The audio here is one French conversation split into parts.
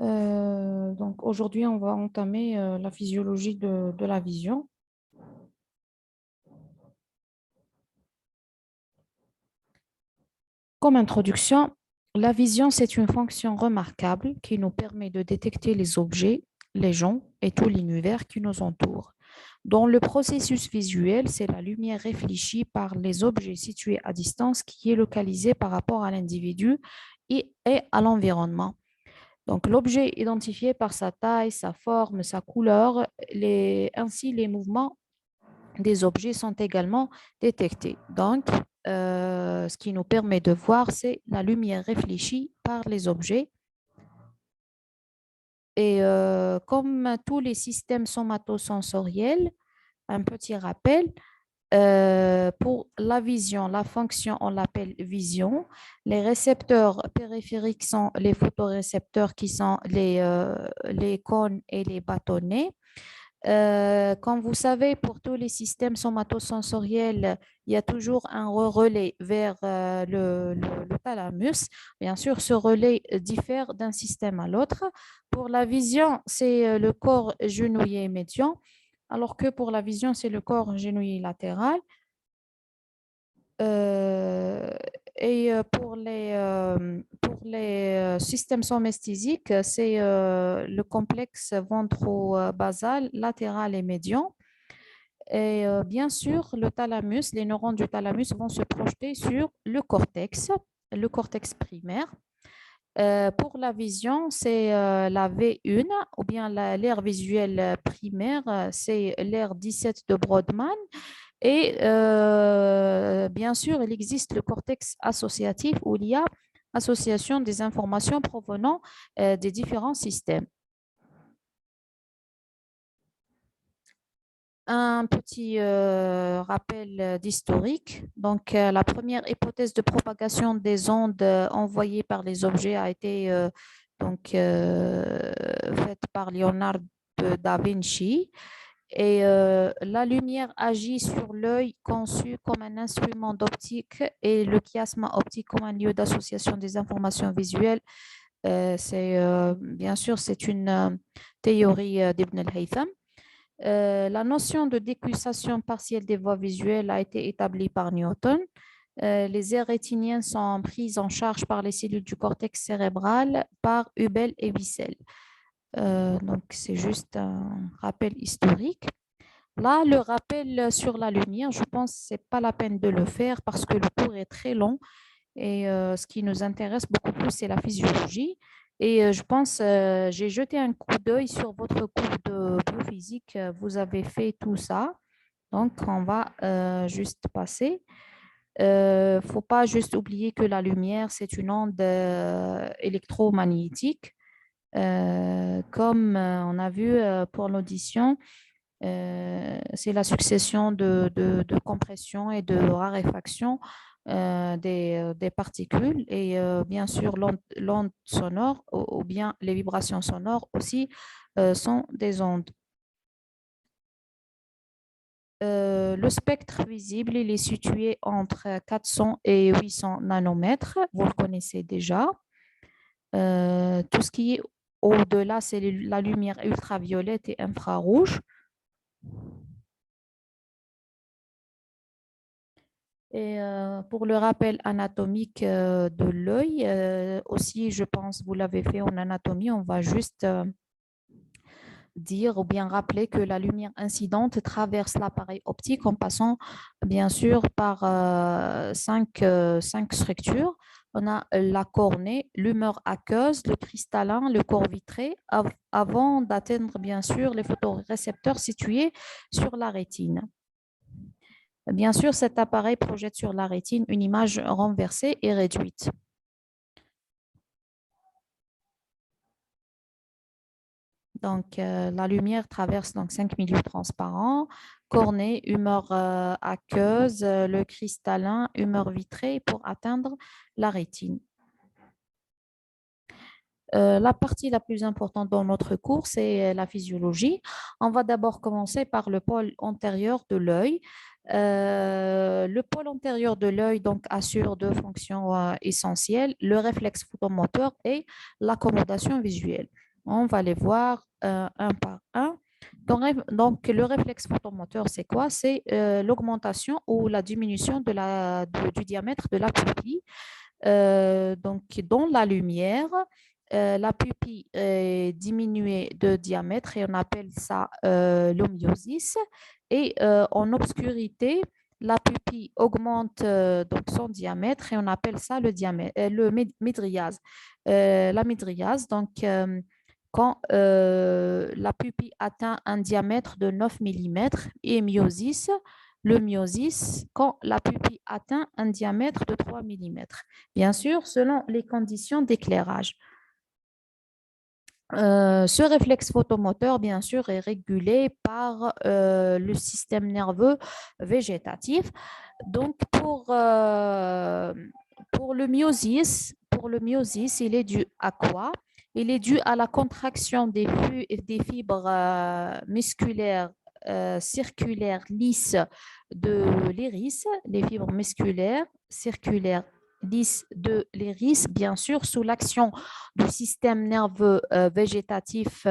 Donc aujourd'hui, on va entamer la physiologie de la vision. Comme introduction, la vision, c'est une fonction remarquable qui nous permet de détecter les objets, les gens et tout l'univers qui nous entoure. Dans le processus visuel, c'est la lumière réfléchie par les objets situés à distance qui est localisée par rapport à l'individu et à l'environnement. Donc, l'objet est identifié par sa taille, sa forme, sa couleur, ainsi les mouvements des objets sont également détectés. Donc, ce qui nous permet de voir, c'est la lumière réfléchie par les objets. Et comme tous les systèmes somatosensoriels, un petit rappel, pour la vision, la fonction, on l'appelle vision. Les récepteurs périphériques sont les photorécepteurs qui sont les cônes et les bâtonnets. Comme vous savez, pour tous les systèmes somatosensoriels, il y a toujours un relais vers le thalamus. Bien sûr, ce relais diffère d'un système à l'autre. Pour la vision, c'est le corps genouillé médian, alors que pour la vision, c'est le corps genouillé latéral. Euh, et pour les systèmes somesthésiques, c'est le complexe ventro-basal, latéral et médian. Et bien sûr, le thalamus, les neurones du thalamus vont se projeter sur le cortex primaire. Pour la vision, c'est la V1 ou bien l'aire visuelle primaire, c'est l'aire 17 de Brodmann. Et bien sûr, il existe le cortex associatif où il y a association des informations provenant des différents systèmes. Un petit rappel d'historique. Donc, la première hypothèse de propagation des ondes envoyées par les objets a été faite par Leonardo da Vinci. Et la lumière agit sur l'œil conçu comme un instrument d'optique et le chiasme optique comme un lieu d'association des informations visuelles. Bien sûr, c'est une théorie d'Ibn al-Haytham. La notion de décussation partielle des voies visuelles a été établie par Newton. Les aires rétiniennes sont prises en charge par les cellules du cortex cérébral par Hubel et Wiesel. Donc, c'est juste un rappel historique. Là, le rappel sur la lumière, je pense que ce n'est pas la peine de le faire parce que le cours est très long et ce qui nous intéresse beaucoup plus, c'est la physiologie. Et je pense, j'ai jeté un coup d'œil sur votre cours de biophysique. Vous avez fait tout ça. Donc, on va juste passer. Il ne faut pas juste oublier que la lumière, c'est une onde électromagnétique. Comme on a vu pour l'audition, c'est la succession de compression et de raréfaction des particules et bien sûr l'onde sonore ou bien les vibrations sonores aussi sont des ondes. Le spectre visible, il est situé entre 400 et 800 nanomètres, vous le connaissez déjà. Tout ce qui est au-delà, c'est la lumière ultraviolette et infrarouge. Et pour le rappel anatomique de l'œil, aussi, je pense, vous l'avez fait en anatomie, on va juste dire ou bien rappeler que la lumière incidente traverse l'appareil optique en passant, bien sûr, par cinq structures. On a la cornée, l'humeur aqueuse, le cristallin, le corps vitré, avant d'atteindre, bien sûr, les photorécepteurs situés sur la rétine. Bien sûr, cet appareil projette sur la rétine une image renversée et réduite. Donc, la lumière traverse donc 5 milieux transparents, cornée, humeur aqueuse, le cristallin, humeur vitrée pour atteindre la rétine. La partie la plus importante dans notre cours, c'est la physiologie. On va d'abord commencer par le pôle antérieur de l'œil. Le pôle antérieur de l'œil donc assure deux fonctions essentielles, le réflexe photomoteur et l'accommodation visuelle. On va les voir un par un. Donc, le réflexe photomoteur, c'est quoi? C'est l'augmentation ou la diminution du diamètre de la pupille. Donc, dans la lumière, la pupille est diminuée de diamètre et on appelle ça l'homéosis. Et en obscurité, la pupille augmente donc son diamètre et on appelle ça le mydriase. La mydriase, donc, quand la pupille atteint un diamètre de 9 mm et myosis, le myosis quand la pupille atteint un diamètre de 3 mm, bien sûr, selon les conditions d'éclairage. Ce réflexe photomoteur, bien sûr, est régulé par le système nerveux végétatif. Donc, pour le myosis, il est dû à quoi? Il est dû à la contraction des fibres musculaires circulaires lisses de l'iris, les fibres musculaires circulaires lisses de l'iris, bien sûr, sous l'action du système nerveux végétatif,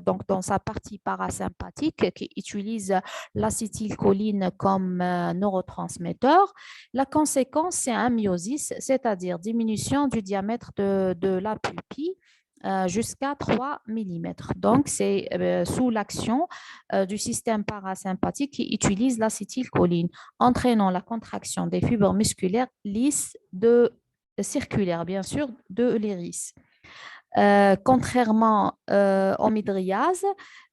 donc dans sa partie parasympathique, qui utilise l'acétylcholine comme neurotransmetteur. La conséquence, c'est un myosis, c'est-à-dire diminution du diamètre de la pupille jusqu'à 3 mm. Donc, c'est sous l'action du système parasympathique qui utilise l'acétylcholine, entraînant la contraction des fibres musculaires lisses circulaires, bien sûr, de l'iris. Contrairement au mydriase,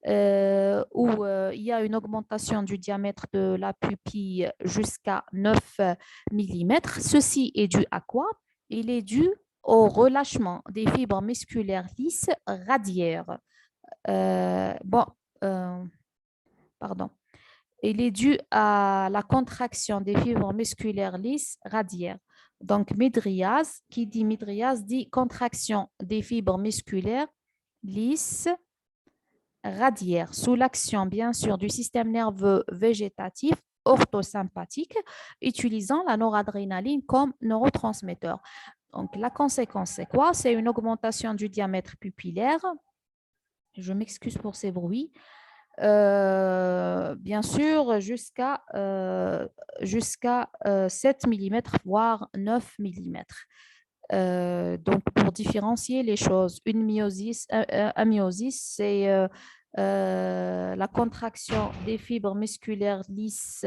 où il y a une augmentation du diamètre de la pupille jusqu'à 9 mm. Ceci est dû à quoi? Il est dû au relâchement des fibres musculaires lisses radiaires. Bon, euh, pardon. Il est dû à la contraction des fibres musculaires lisses radiaires. Donc, mydriase, qui dit mydriase dit contraction des fibres musculaires lisses radiaires, sous l'action, bien sûr, du système nerveux végétatif orthosympathique, utilisant la noradrénaline comme neurotransmetteur. Donc, la conséquence, c'est quoi? C'est une augmentation du diamètre pupillaire. Je m'excuse pour ces bruits. Bien sûr, jusqu'à 7 mm, voire 9 mm. Donc, pour différencier les choses, un myosis, c'est la contraction des fibres musculaires lisses,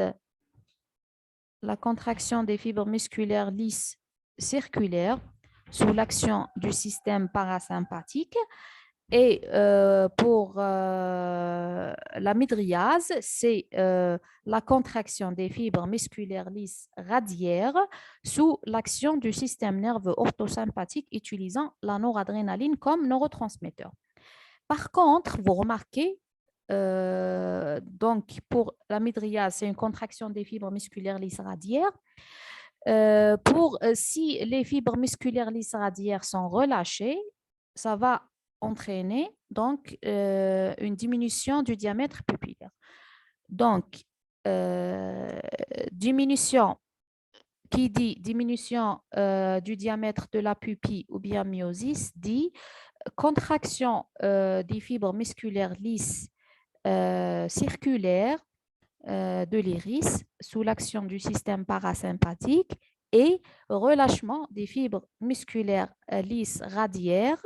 circulaires sous l'action du système parasympathique. Et pour la mydriase, c'est la contraction des fibres musculaires lisses radiaires sous l'action du système nerveux orthosympathique utilisant la noradrénaline comme neurotransmetteur. Par contre, vous remarquez, donc pour la mydriase, c'est une contraction des fibres musculaires lisses radiaires. Si les fibres musculaires lisses radiaires sont relâchées, ça va entraîner donc une diminution du diamètre pupillaire. Donc, diminution, qui dit diminution du diamètre de la pupille ou bien myosis, dit contraction des fibres musculaires lisses circulaires de l'iris sous l'action du système parasympathique et relâchement des fibres musculaires lisses radiaires.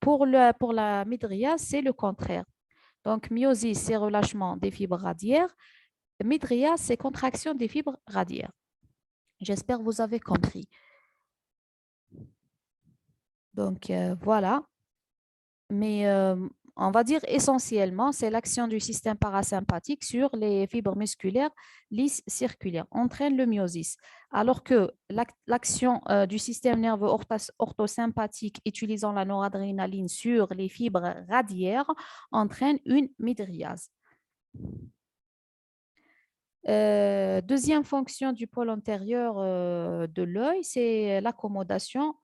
Pour la mydriase, c'est le contraire. Donc, myosis, c'est relâchement des fibres radiaires. Mydriase, c'est contraction des fibres radiaires. J'espère que vous avez compris. Donc, voilà. Mais on va dire essentiellement, c'est l'action du système parasympathique sur les fibres musculaires lisses circulaires, entraîne le myosis. Alors que l'action du système nerveux orthosympathique utilisant la noradrénaline sur les fibres radiaires entraîne une mydriase. Deuxième fonction du pôle antérieur de l'œil, c'est l'accommodation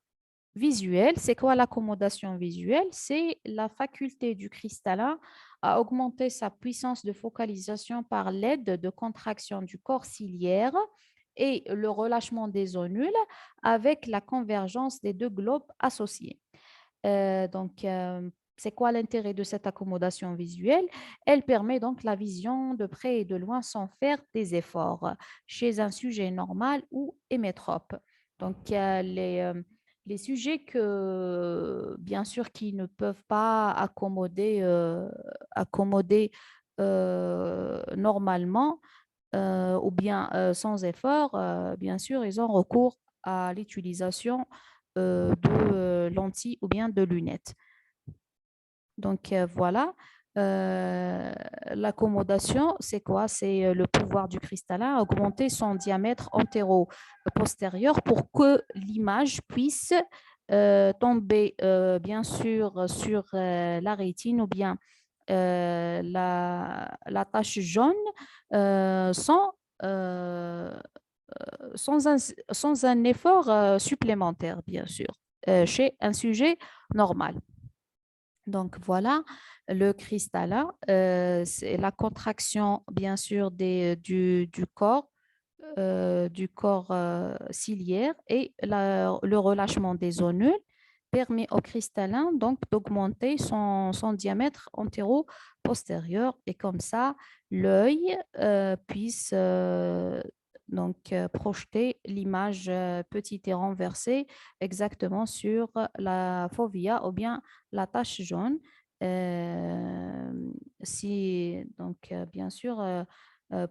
visuelle. C'est quoi l'accommodation visuelle? C'est la faculté du cristallin à augmenter sa puissance de focalisation par l'aide de contraction du corps ciliaire et le relâchement des zonules avec la convergence des deux globes associés. C'est quoi l'intérêt de cette accommodation visuelle? Elle permet donc la vision de près et de loin sans faire des efforts chez un sujet normal ou hémétrope. Donc, les sujets bien sûr, qui ne peuvent pas accommoder normalement ou bien sans effort, bien sûr, ils ont recours à l'utilisation de lentilles ou bien de lunettes. Donc voilà. Euh, L'accommodation, c'est quoi? C'est le pouvoir du cristallin à augmenter son diamètre antéro-postérieur pour que l'image puisse tomber, bien sûr, sur la rétine ou bien la tache jaune sans, euh, sans un effort supplémentaire, bien sûr, chez un sujet normal. Donc voilà, le cristallin, c'est la contraction bien sûr du corps ciliaire et le relâchement des zonules permet au cristallin donc d'augmenter son diamètre antéro-postérieur et comme ça, l'œil puisse projeter l'image petite et renversée exactement sur la fovea ou bien la tache jaune. Euh, bien sûr,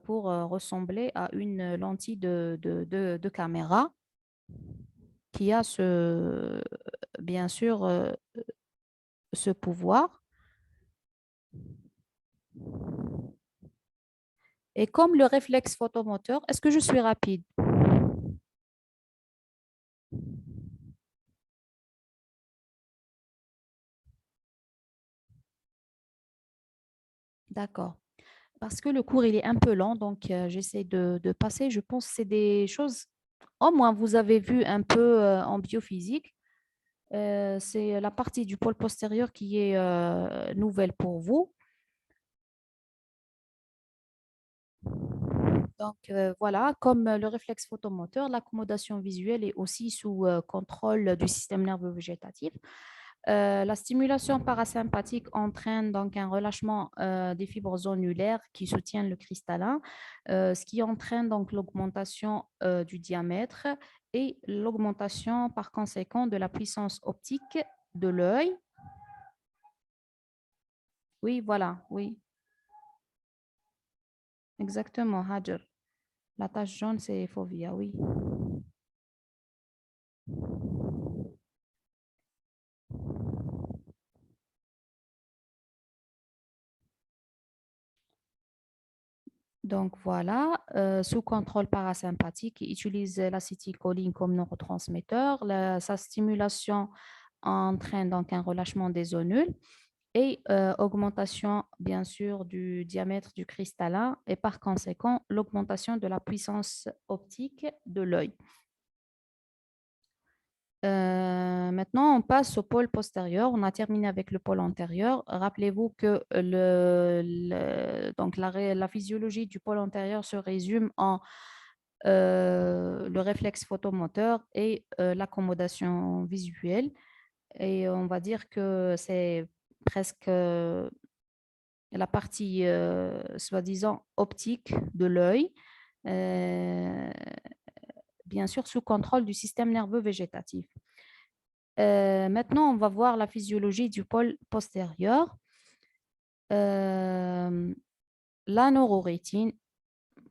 pour ressembler à une lentille de caméra qui a bien sûr ce pouvoir. Et comme le réflexe photomoteur, est-ce que je suis rapide? D'accord. Parce que le cours, il est un peu lent, donc j'essaie de passer. Je pense que c'est des choses, au moins vous avez vu un peu en biophysique. C'est la partie du pôle postérieur qui est nouvelle pour vous. Donc voilà, comme le réflexe photomoteur, l'accommodation visuelle est aussi sous contrôle du système nerveux végétatif. La stimulation parasympathique entraîne donc un relâchement des fibres zonulaires qui soutiennent le cristallin, ce qui entraîne donc l'augmentation du diamètre et l'augmentation par conséquent de la puissance optique de l'œil. Oui, voilà, oui, exactement, Hajar. La tache jaune, c'est fovea, oui. Donc voilà, sous contrôle parasympathique, il utilise l'acétylcholine comme neurotransmetteur. Sa stimulation entraîne donc un relâchement des zonules et augmentation, bien sûr, du diamètre du cristallin et par conséquent, l'augmentation de la puissance optique de l'œil. Maintenant, on passe au pôle postérieur. On a terminé avec le pôle antérieur. Rappelez-vous que la physiologie du pôle antérieur se résume en le réflexe photomoteur et l'accommodation visuelle. Et on va dire que c'est presque la partie soi-disant optique de l'œil, euh, bien sûr sous contrôle du système nerveux végétatif. Maintenant, on va voir la physiologie du pôle postérieur. Euh, la neurorétine,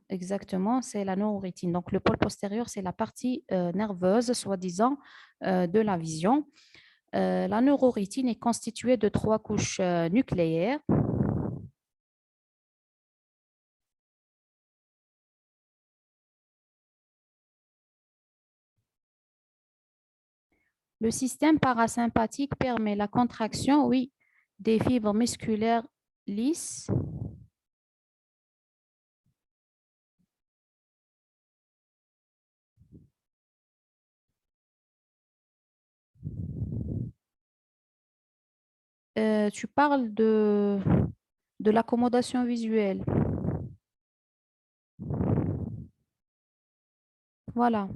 exactement, c'est la neurorétine. Donc, le pôle postérieur, c'est la partie nerveuse, soi-disant, de la vision. La neurorétine est constituée de trois couches nucléaires. Le système parasympathique permet la contraction, oui, des fibres musculaires lisses. Tu parles de l'accommodation visuelle. Voilà,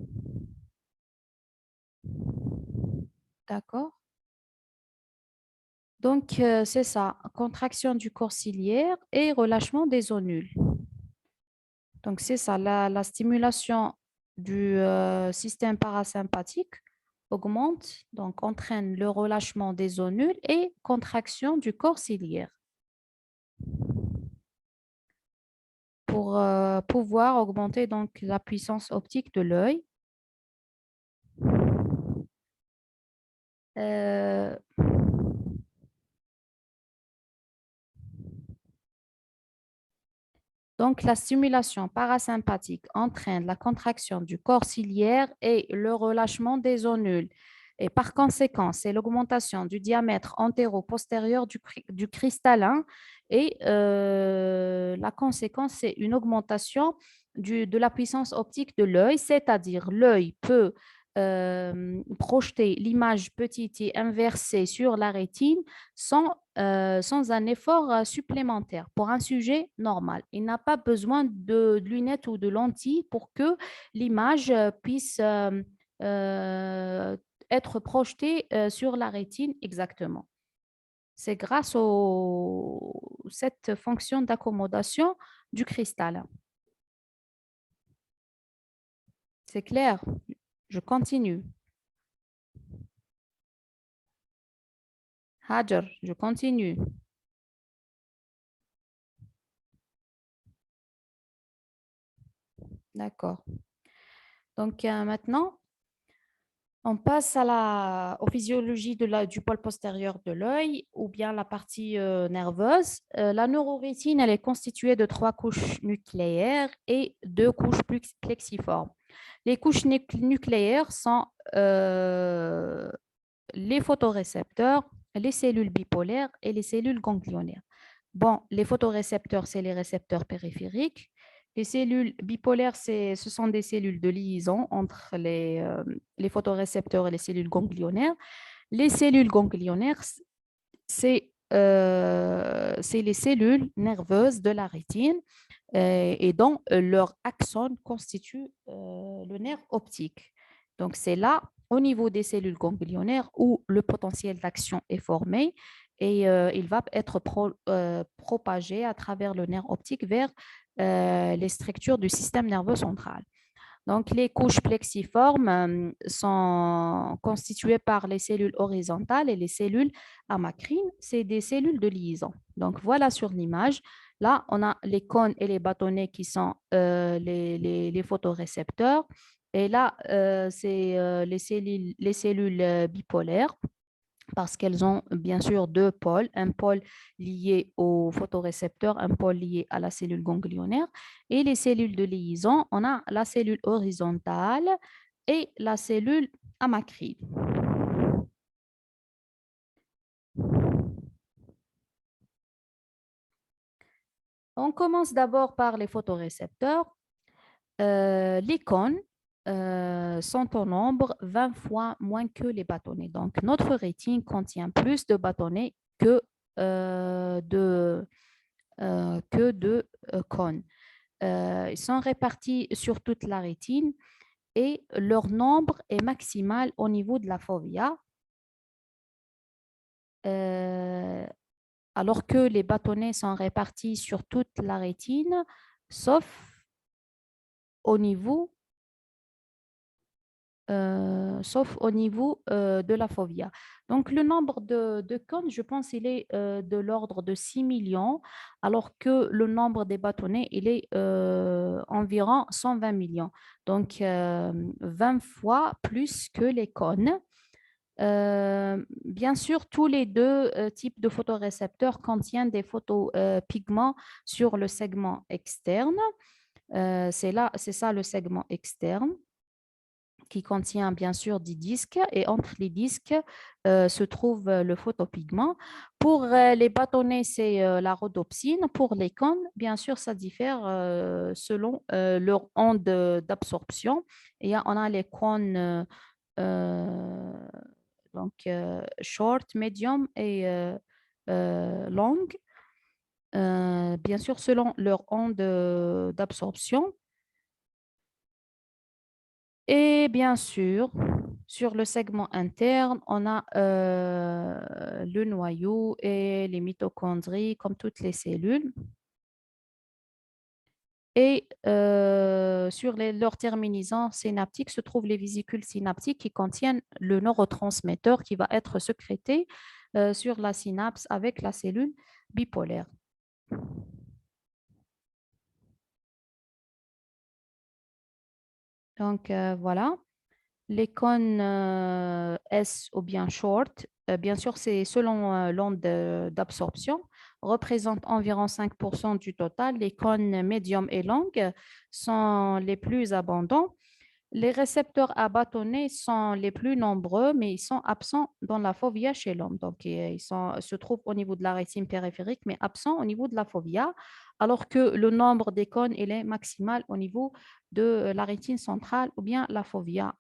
d'accord. Donc, c'est ça, contraction du corps ciliaire et relâchement des zonules. Donc, c'est ça, la stimulation du système parasympathique augmente, donc entraîne le relâchement des zonules et contraction du corps ciliaire pour pouvoir augmenter donc la puissance optique de l'œil. Euh, Donc, la stimulation parasympathique entraîne la contraction du corps ciliaire et le relâchement des zonules. Et par conséquent, c'est l'augmentation du diamètre antéro-postérieur du cristallin. Et la conséquence, c'est une augmentation de la puissance optique de l'œil, c'est-à-dire l'œil peut projeter l'image petite et inversée sur la rétine sans un effort supplémentaire pour un sujet normal. Il n'a pas besoin de lunettes ou de lentilles pour que l'image puisse euh, être projetée sur la rétine exactement. C'est grâce à cette fonction d'accommodation du cristal. C'est clair? Je continue. Hajar, je continue. D'accord. Donc maintenant, on passe aux physiologies du pôle postérieur de l'œil ou bien la partie nerveuse. La neurorétine, elle est constituée de trois couches nucléaires et deux couches plexiformes. Les couches nucléaires sont les photorécepteurs, les cellules bipolaires et les cellules ganglionnaires. Bon, les photorécepteurs, c'est les récepteurs périphériques. Les cellules bipolaires, ce sont des cellules de liaison entre les photorécepteurs et les cellules ganglionnaires. Les cellules ganglionnaires, c'est les cellules nerveuses de la rétine et dont leur axone constitue le nerf optique. Donc, c'est là, au niveau des cellules ganglionnaires, où le potentiel d'action est formé et il va être propagé à travers le nerf optique vers les structures du système nerveux central. Donc, les couches plexiformes sont constituées par les cellules horizontales et les cellules amacrines. C'est des cellules de liaison. Donc, voilà sur l'image. Là, on a les cônes et les bâtonnets qui sont les photorécepteurs. Et là, c'est les cellules bipolaires parce qu'elles ont bien sûr deux pôles, un pôle lié au photorécepteur, un pôle lié à la cellule ganglionnaire. Et les cellules de liaison, on a la cellule horizontale et la cellule amacrine. On commence d'abord par les photorécepteurs. Les cônes sont au nombre 20 fois moins que les bâtonnets. Donc, notre rétine contient plus de bâtonnets euh, de, que de cônes. Ils sont répartis sur toute la rétine et leur nombre est maximal au niveau de la fovea, euh, alors que les bâtonnets sont répartis sur toute la rétine, sauf au niveau de la fovea. Donc, le nombre de cônes, je pense, il est de l'ordre de 6 millions, alors que le nombre des bâtonnets, il est environ 120 millions. Donc, 20 fois plus que les cônes. Bien sûr, tous les deux types de photorécepteurs contiennent des photopigments sur le segment externe. C'est ça le segment externe qui contient bien sûr des disques et entre les disques se trouve le photopigment. Pour les bâtonnets, c'est la rhodopsine. Pour les cônes, bien sûr, ça diffère selon leur onde d'absorption. Et on a les cônes short, medium et long. Bien sûr, selon leur onde d'absorption. Et bien sûr, Sur le segment interne, on a le noyau et les mitochondries, comme toutes les cellules. Et sur leurs terminaisons synaptiques se trouvent les vésicules synaptiques qui contiennent le neurotransmetteur qui va être sécrété sur la synapse avec la cellule bipolaire. Donc, voilà. Les cônes S ou bien short, bien sûr, c'est selon l'onde d'absorption, représentent environ 5% du total. Les cônes médium et longues sont les plus abondants. Les récepteurs à bâtonnets sont les plus nombreux, mais ils sont absents dans la fovea chez l'homme. Donc, se trouvent au niveau de la rétine périphérique, mais absents au niveau de la fovea, alors que le nombre des cônes il est maximal au niveau de la rétine centrale ou bien la fovea.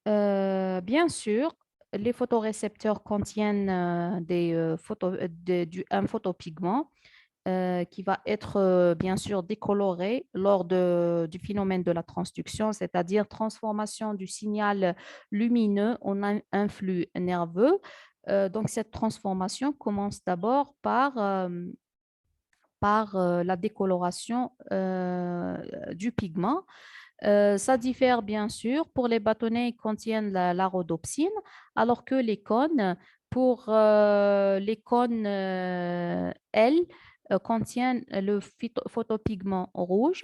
Bien sûr, les photorécepteurs contiennent un photopigment qui va être bien sûr décoloré lors du phénomène de la transduction, c'est-à-dire transformation du signal lumineux en un flux nerveux. Donc, cette transformation commence d'abord par la décoloration du pigment. Ça diffère bien sûr. Pour les bâtonnets, ils contiennent la rhodopsine, alors que pour les cônes L, contiennent le photopigment rouge,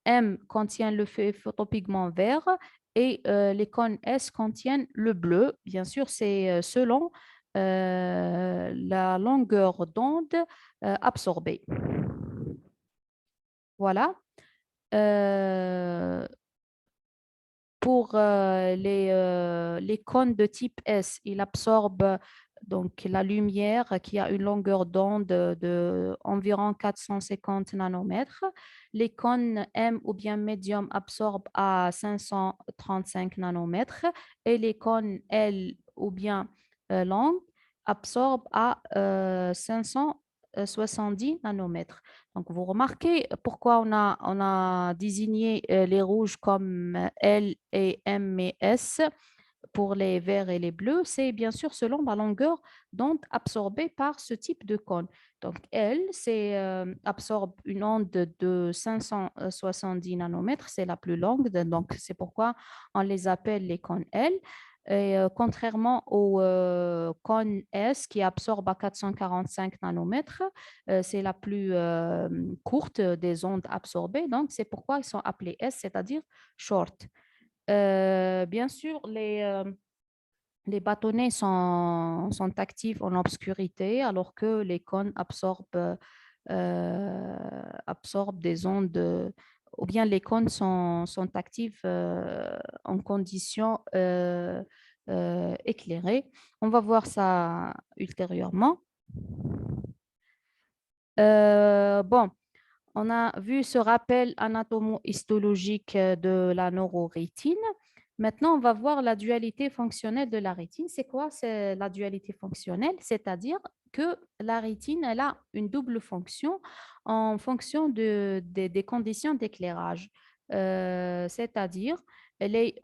M contient le photopigment vert et les cônes S contiennent le bleu. Bien sûr, c'est selon la longueur d'onde absorbée. Voilà. Euh, Pour les cônes de type S, il absorbe donc la lumière qui a une longueur d'onde de environ 450 nanomètres. Les cônes M ou bien médium absorbent à 535 nanomètres et les cônes L ou bien long absorbent à 570 nanomètres. Donc, vous remarquez pourquoi on a désigné les rouges comme L et M et S pour les verts et les bleus. C'est bien sûr selon la longueur d'onde absorbée par ce type de cône. Donc, L absorbe une onde de 570 nanomètres, c'est la plus longue, donc c'est pourquoi on les appelle les cônes L. Et contrairement au cône S qui absorbe à 445 nanomètres, c'est la plus courte des ondes absorbées, donc c'est pourquoi ils sont appelés S, c'est-à-dire short. Bien sûr, les bâtonnets sont actifs en obscurité, alors que les cônes absorbent des ondes, ou bien les cônes sont actifs en conditions éclairées. On va voir ça ultérieurement. Bon, on a vu ce rappel anatomo-histologique de la neurorétine. Maintenant, on va voir la dualité fonctionnelle de la rétine. C'est quoi la dualité fonctionnelle? C'est-à-dire que la rétine, elle a une double fonction en fonction des conditions d'éclairage. C'est-à-dire, elle est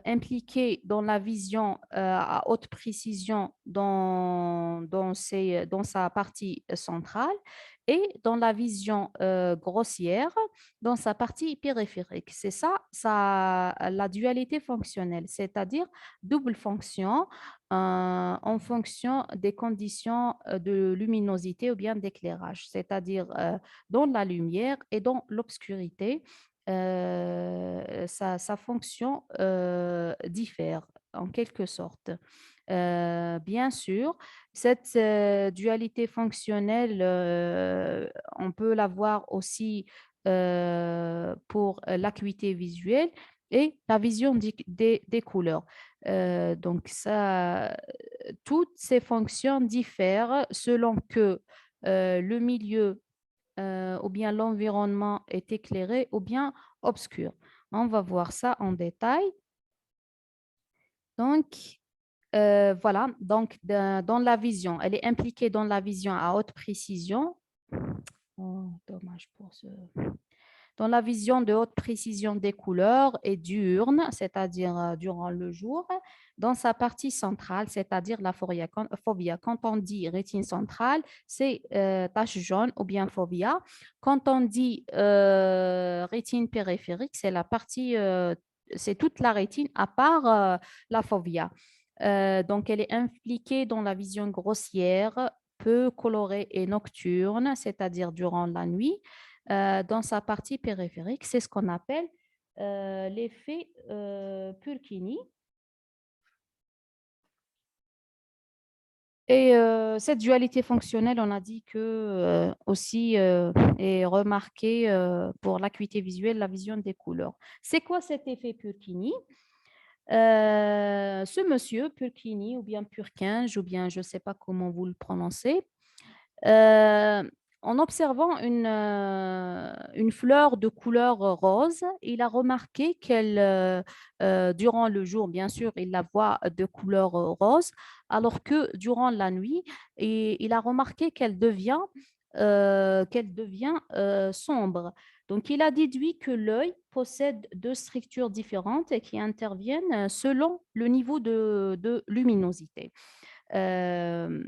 impliquée dans la vision à haute précision dans sa partie centrale et dans la vision grossière dans sa partie périphérique. C'est ça, la dualité fonctionnelle, c'est-à-dire double fonction en fonction des conditions de luminosité ou bien d'éclairage, c'est-à-dire dans la lumière et dans l'obscurité. Sa fonction diffère en quelque sorte. Bien sûr, cette dualité fonctionnelle, on peut la voir aussi pour l'acuité visuelle et la vision des couleurs. Donc, toutes ces fonctions diffèrent selon que le milieu ou bien l'environnement est éclairé ou bien obscur. On va voir ça en détail. Donc, voilà, donc dans la vision, elle est impliquée dans la vision à haute précision. Oh, dommage pour ce. Dans la vision de haute précision des couleurs et diurne, c'est-à-dire durant le jour, dans sa partie centrale, c'est-à-dire la fovea. Quand on dit rétine centrale, c'est tache jaune ou bien fovea. Quand on dit rétine périphérique, c'est la partie, c'est toute la rétine à part la fovea. Donc, elle est impliquée dans la vision grossière, peu colorée et nocturne, c'est-à-dire durant la nuit. Dans sa partie périphérique, c'est ce qu'on appelle l'effet Purkinje. Et cette dualité fonctionnelle, on a dit que aussi est remarquée pour l'acuité visuelle, la vision des couleurs. C'est quoi cet effet Purkinje? Ce monsieur, Purkinje ou bien Purkinje, ou bien je ne sais pas comment vous le prononcez, euh, en observant une fleur de couleur rose, il a remarqué qu'elle, durant le jour, bien sûr, il la voit de couleur rose, alors que durant la nuit, il a remarqué qu'elle devient sombre. Donc, il a déduit que l'œil possède deux structures différentes et qui interviennent selon le niveau de luminosité. Euh,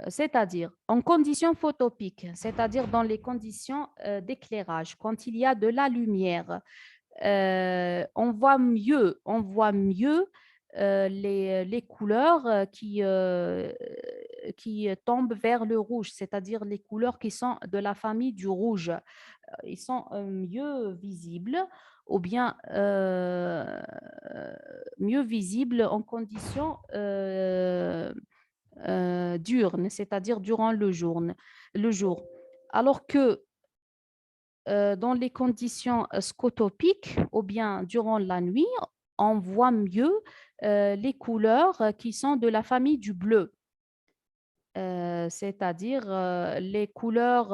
C'est-à-dire en conditions photopiques, c'est-à-dire dans les conditions d'éclairage, quand il y a de la lumière, on voit mieux les couleurs qui tombent vers le rouge, c'est-à-dire les couleurs qui sont de la famille du rouge. Ils sont mieux visibles ou bien mieux visibles en conditions diurne, c'est-à-dire durant le jour. Alors que dans les conditions scotopiques ou bien durant la nuit, on voit mieux les couleurs qui sont de la famille du bleu. C'est-à-dire les couleurs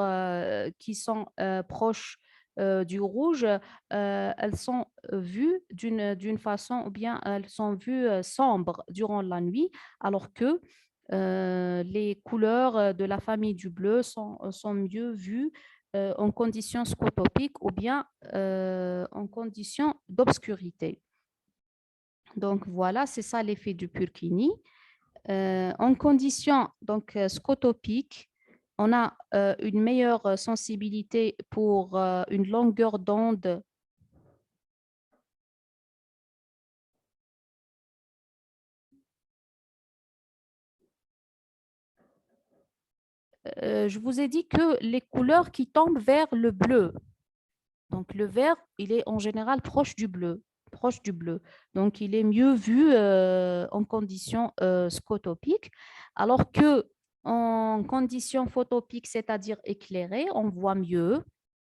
qui sont proches du rouge, elles sont vues d'une façon, ou bien elles sont vues sombres durant la nuit, alors que les couleurs de la famille du bleu sont mieux vues en conditions scotopiques ou bien en conditions d'obscurité. Donc voilà, c'est ça l'effet du Purkinje. En conditions donc scotopiques, on a une meilleure sensibilité pour une longueur d'onde. Je vous ai dit que les couleurs qui tombent vers le bleu, donc le vert, il est en général proche du bleu, proche du bleu. Donc il est mieux vu en conditions scotopiques, alors que en conditions photopiques, c'est-à-dire éclairées, on voit mieux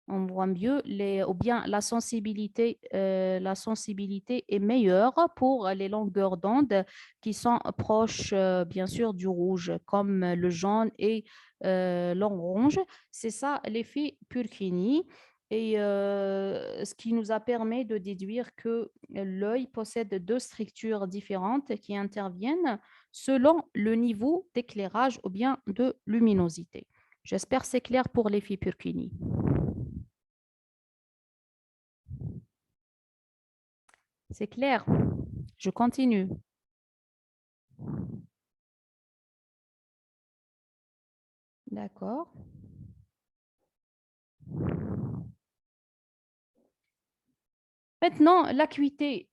ou bien la sensibilité est meilleure pour les longueurs d'onde qui sont proches, bien sûr, du rouge, comme le jaune et l'orange. C'est ça l'effet Purkinje. Et ce qui nous a permis de déduire que l'œil possède deux structures différentes qui interviennent selon le niveau d'éclairage ou bien de luminosité. J'espère que c'est clair pour l'effet Purkinje. C'est clair. Je continue. D'accord. Maintenant, l'acuité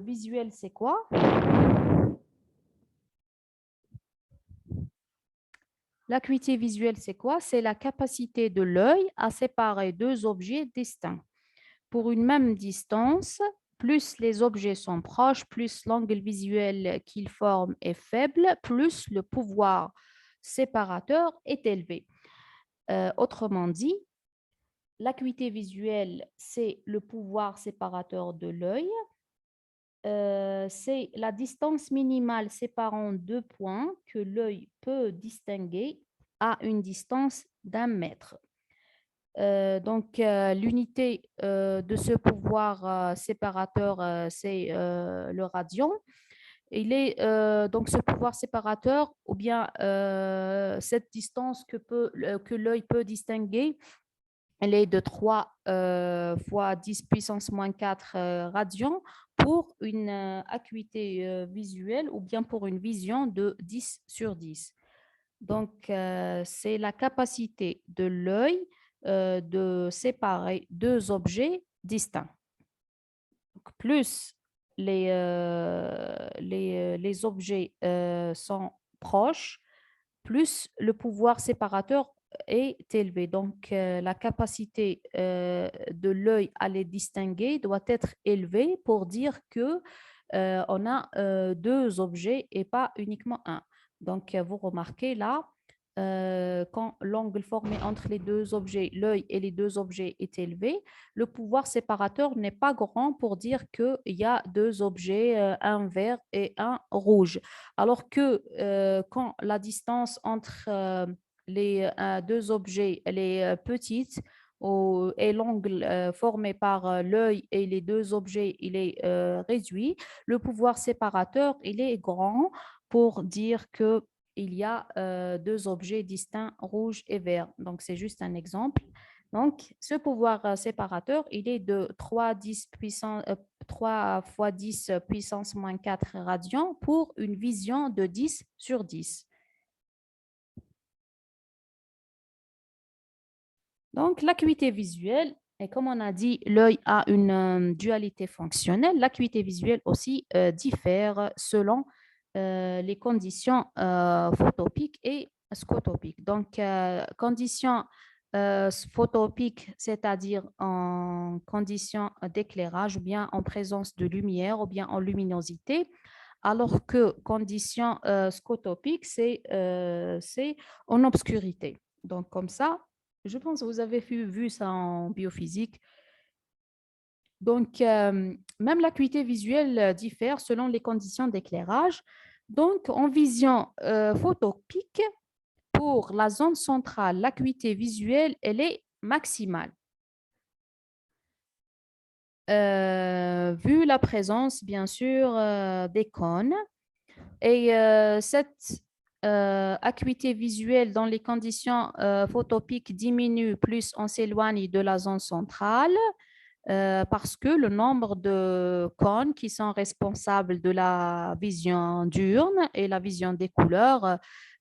visuelle, c'est quoi? L'acuité visuelle, c'est quoi? C'est la capacité de l'œil à séparer deux objets distincts. Pour une même distance, plus les objets sont proches, plus l'angle visuel qu'ils forment est faible, plus le pouvoir séparateur est élevé. Autrement dit, l'acuité visuelle, c'est le pouvoir séparateur de l'œil. C'est la distance minimale séparant deux points que l'œil peut distinguer à une distance d'1 mètre. Donc, l'unité de ce pouvoir séparateur, c'est le radian. Donc, ce pouvoir séparateur, ou bien cette distance que l'œil peut distinguer, elle est de 3 fois 10 puissance moins 4 radians pour une acuité visuelle ou bien pour une vision de 10 sur 10. Donc, c'est la capacité de l'œil de séparer deux objets distincts. Donc, plus les objets sont proches, plus le pouvoir séparateur est élevé. Donc, la capacité de l'œil à les distinguer doit être élevée pour dire que on a deux objets et pas uniquement un. Donc, vous remarquez là, quand l'angle formé entre les deux objets, l'œil et les deux objets est élevé, le pouvoir séparateur n'est pas grand pour dire qu'il y a deux objets, un vert et un rouge. Alors que quand la distance entre les deux objets elle est petite et l'angle formé par l'œil et les deux objets il est réduit, le pouvoir séparateur il est grand pour dire que il y a deux objets distincts, rouge et vert. Donc, c'est juste un exemple. Donc, ce pouvoir séparateur, il est de 3 fois 10 puissance moins 4 radians pour une vision de 10 sur 10. Donc, l'acuité visuelle, et comme on a dit, l'œil a une dualité fonctionnelle. L'acuité visuelle aussi diffère selon les conditions photopiques et scotopiques. Donc, conditions photopiques, c'est-à-dire en conditions d'éclairage, ou bien en présence de lumière, ou bien en luminosité, alors que conditions scotopiques, c'est en obscurité. Donc, comme ça, je pense que vous avez vu ça en biophysique. Donc, même l'acuité visuelle diffère selon les conditions d'éclairage. Donc, en vision photopique, pour la zone centrale, l'acuité visuelle, elle est maximale. Vu la présence, bien sûr, des cônes. Et cette acuité visuelle dans les conditions photopiques diminue plus on s'éloigne de la zone centrale parce que le nombre de cônes qui sont responsables de la vision diurne et la vision des couleurs,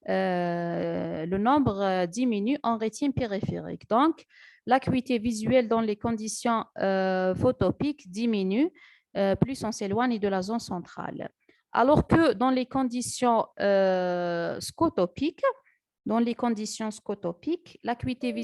le nombre diminue en rétine périphérique. Donc, l'acuité visuelle dans les conditions photopiques diminue plus on s'éloigne de la zone centrale. Alors que dans les conditions scotopiques, l'acuité visuelle